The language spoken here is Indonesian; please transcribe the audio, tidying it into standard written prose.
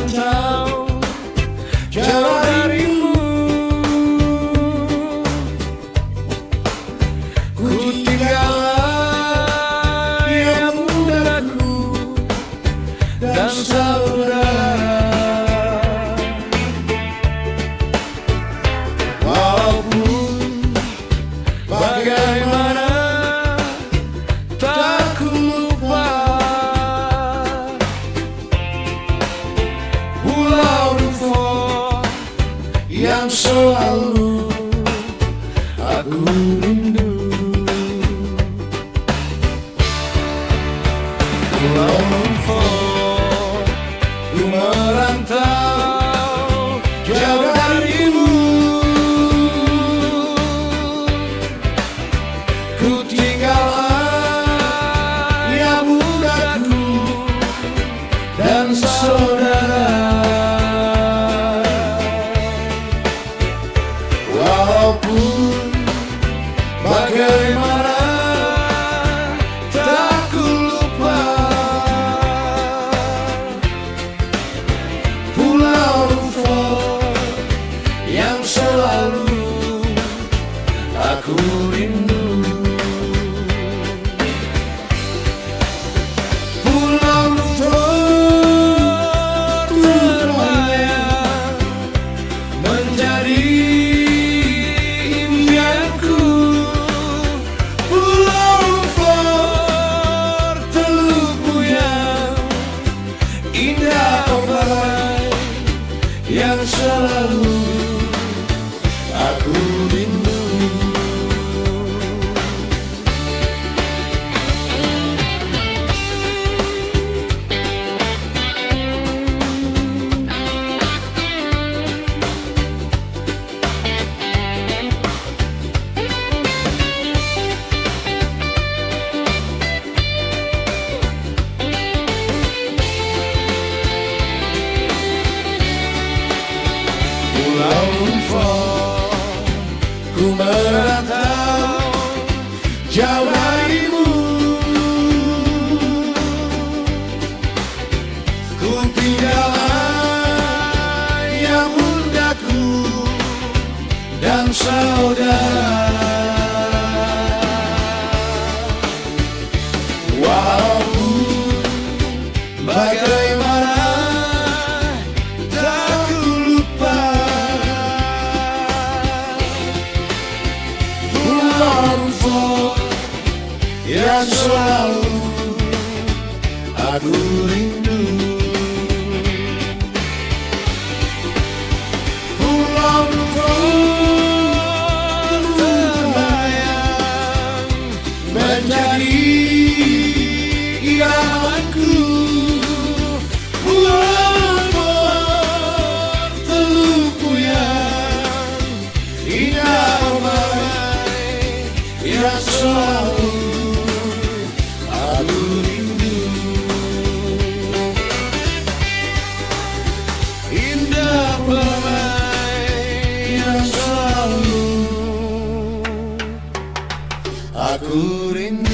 merantau jauh darimu. Ku tinggal ayah bundaku dan saudara. Walaupun bagaimana tak ku lupa Pulau Rufo yang selalu aku rindu. Pulau Rufo, ku merantau jauh darimu. Ku tinggal ayah bundaku dan saudara. Walaupun bagaimana tak ku lupa Pulau Rufo yang selalu aku rindu. Pulau Rufo terbayang menjadi impianku. Pulau Rufo Teluk yang indah ombak yang selalu aku rindu. Pulau Rufo, ku merantau jauh darimu. Ku tinggal ayah bundaku dan saudara. Walaupun bagaimana tak ku lupa Pulau Rufo yang selalu aku rindu. Pulau Rufo terbayang menjadi idamanku. Pulau Rufo Teluk yang indah ombak yang selalu aku rindu. Indah ombak yang selalu aku rindu.